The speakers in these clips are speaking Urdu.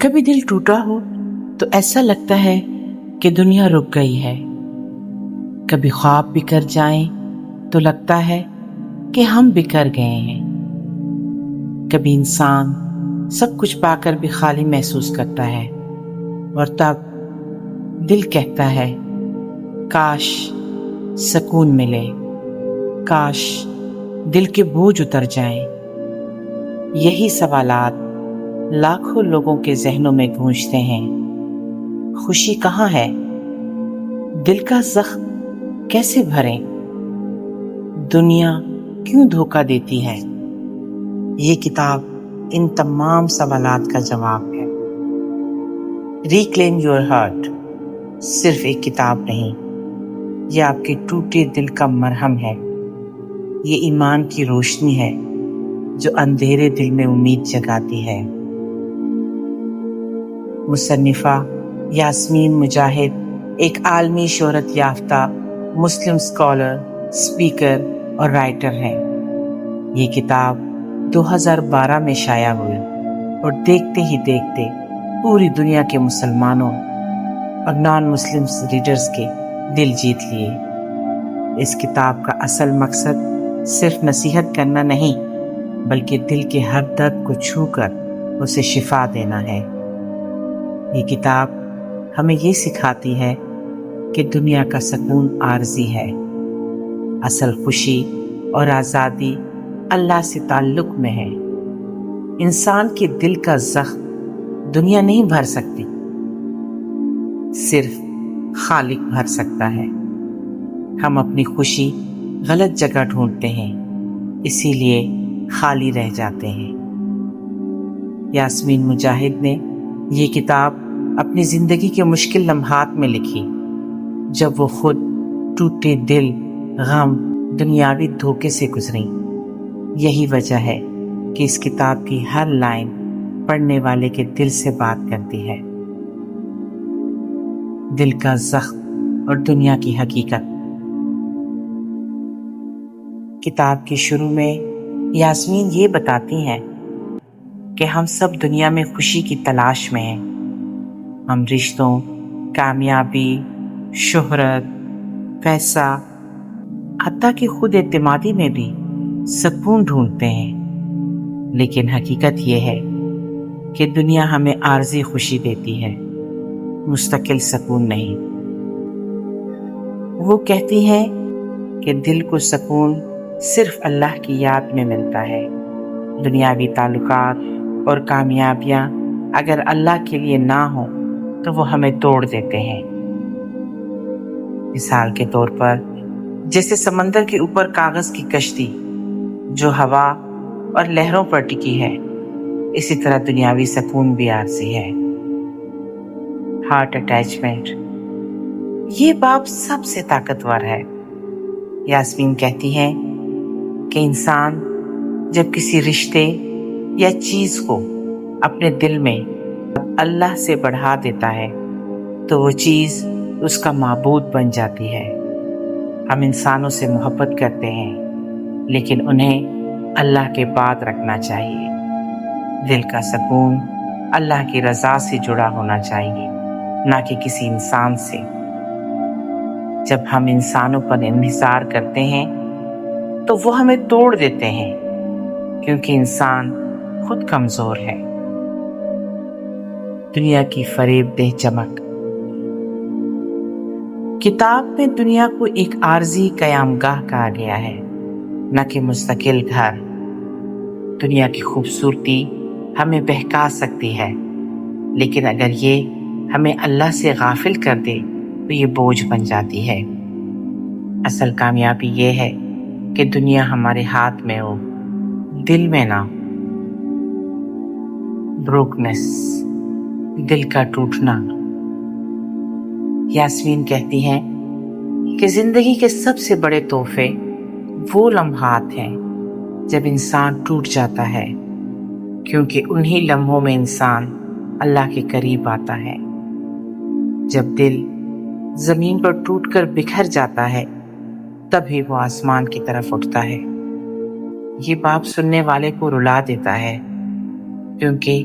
کبھی دل ٹوٹا ہو تو ایسا لگتا ہے کہ دنیا رک گئی ہے. کبھی خواب بکھر جائیں تو لگتا ہے کہ ہم بکھر گئے ہیں. کبھی انسان سب کچھ پا کر بھی خالی محسوس کرتا ہے اور تب دل کہتا ہے کاش سکون ملے، کاش دل کے بوجھ اتر جائیں. یہی سوالات لاکھوں لوگوں کے ذہنوں میں گونجتے ہیں. خوشی کہاں ہے؟ دل کا زخم کیسے بھریں؟ دنیا کیوں دھوکہ دیتی ہے؟ یہ کتاب ان تمام سوالات کا جواب ہے. ریکلیم یور ہارٹ صرف ایک کتاب نہیں، یہ آپ کے ٹوٹے دل کا مرہم ہے. یہ ایمان کی روشنی ہے جو اندھیرے دل میں امید جگاتی ہے. مصنفہ یاسمین مجاہد ایک عالمی شہرت یافتہ مسلم اسکالر، اسپیکر اور رائٹر ہیں. یہ کتاب 2012 میں شائع ہوئی اور دیکھتے ہی دیکھتے پوری دنیا کے مسلمانوں اور نان مسلم ریڈرز کے دل جیت لیے. اس کتاب کا اصل مقصد صرف نصیحت کرنا نہیں بلکہ دل کے ہر درد کو چھو کر اسے شفا دینا ہے. یہ کتاب ہمیں یہ سکھاتی ہے کہ دنیا کا سکون عارضی ہے. اصل خوشی اور آزادی اللہ سے تعلق میں ہے. انسان کے دل کا زخم دنیا نہیں بھر سکتی، صرف خالق بھر سکتا ہے. ہم اپنی خوشی غلط جگہ ڈھونڈتے ہیں، اسی لیے خالی رہ جاتے ہیں. یاسمین مجاہد نے یہ کتاب اپنی زندگی کے مشکل لمحات میں لکھی، جب وہ خود ٹوٹے دل، غم، دنیاوی دھوکے سے گزریں. یہی وجہ ہے کہ اس کتاب کی ہر لائن پڑھنے والے کے دل سے بات کرتی ہے. دل کا زخم اور دنیا کی حقیقت. کتاب کے شروع میں یاسمین یہ بتاتی ہیں کہ ہم سب دنیا میں خوشی کی تلاش میں ہیں. ہم رشتوں، کامیابی، شہرت، پیسہ، حتیٰ کہ خود اعتمادی میں بھی سکون ڈھونڈتے ہیں. لیکن حقیقت یہ ہے کہ دنیا ہمیں عارضی خوشی دیتی ہے، مستقل سکون نہیں. وہ کہتی ہیں کہ دل کو سکون صرف اللہ کی یاد میں ملتا ہے. دنیاوی تعلقات اور کامیابیاں اگر اللہ کے لیے نہ ہوں تو وہ ہمیں توڑ دیتے ہیں. مثال کے طور پر جیسے سمندر کے اوپر کاغذ کی کشتی جو ہوا اور لہروں پر ٹکی ہے، اسی طرح دنیاوی سکون بھی عارضی ہے. ہارٹ اٹیچمنٹ یہ باب سب سے طاقتور ہے. یاسمین کہتی ہیں کہ انسان جب کسی رشتے یا چیز کو اپنے دل میں اللہ سے بڑھا دیتا ہے تو وہ چیز اس کا معبود بن جاتی ہے. ہم انسانوں سے محبت کرتے ہیں لیکن انہیں اللہ کے بعد رکھنا چاہیے. دل کا سکون اللہ کی رضا سے جڑا ہونا چاہیے، نہ کہ کسی انسان سے. جب ہم انسانوں پر انحصار کرتے ہیں تو وہ ہمیں توڑ دیتے ہیں، کیونکہ انسان خود کمزور ہے. دنیا کی فریب دہ چمک. کتاب میں دنیا کو ایک عارضی قیام گاہ کہا گیا ہے، نہ کہ مستقل گھر. دنیا کی خوبصورتی ہمیں بہکا سکتی ہے، لیکن اگر یہ ہمیں اللہ سے غافل کر دے تو یہ بوجھ بن جاتی ہے. اصل کامیابی یہ ہے کہ دنیا ہمارے ہاتھ میں ہو، دل میں نہ. بروکنس دل کا ٹوٹنا. یاسمین کہتی ہیں کہ زندگی کے سب سے بڑے تحفے وہ لمحات ہیں جب انسان ٹوٹ جاتا ہے، کیونکہ انہی لمحوں میں انسان اللہ کے قریب آتا ہے. جب دل زمین پر ٹوٹ کر بکھر جاتا ہے تبھی وہ آسمان کی طرف اٹھتا ہے. یہ باب سننے والے کو رلا دیتا ہے، کیونکہ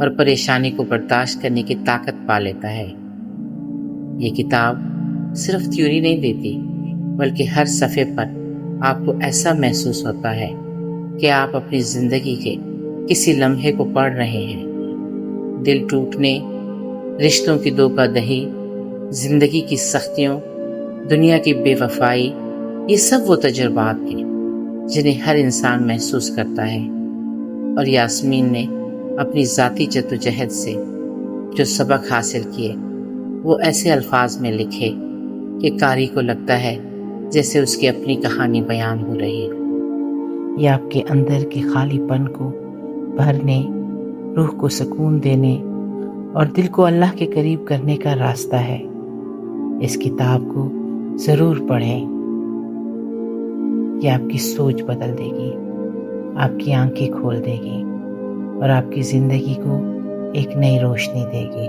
اور پریشانی کو برداشت کرنے کی طاقت پا لیتا ہے۔ یہ کتاب صرف تھیوری نہیں دیتی، بلکہ ہر صفحے پر آپ کو ایسا محسوس ہوتا ہے کہ آپ اپنی زندگی کے کسی لمحے کو پڑھ رہے ہیں۔ دل ٹوٹنے، رشتوں کی دھوکہ دہی، زندگی کی سختیوں، دنیا کی بے وفائی، یہ سب وہ تجربات ہیں جنہیں ہر انسان محسوس کرتا ہے، اور یاسمین نے اپنی ذاتی جدوجہد سے جو سبق حاصل کیے وہ ایسے الفاظ میں لکھے کہ قاری کو لگتا ہے جیسے اس کی اپنی کہانی بیان ہو رہی ہے۔ یہ آپ کے اندر کے خالی پن کو بھرنے، روح کو سکون دینے اور دل کو اللہ کے قریب کرنے کا راستہ ہے۔ اس کتاب کو ضرور پڑھیں۔ یہ آپ کی سوچ بدل دے گی، آپ کی آنکھیں کھول دے گی اور آپ کی زندگی کو ایک نئی روشنی دے گی۔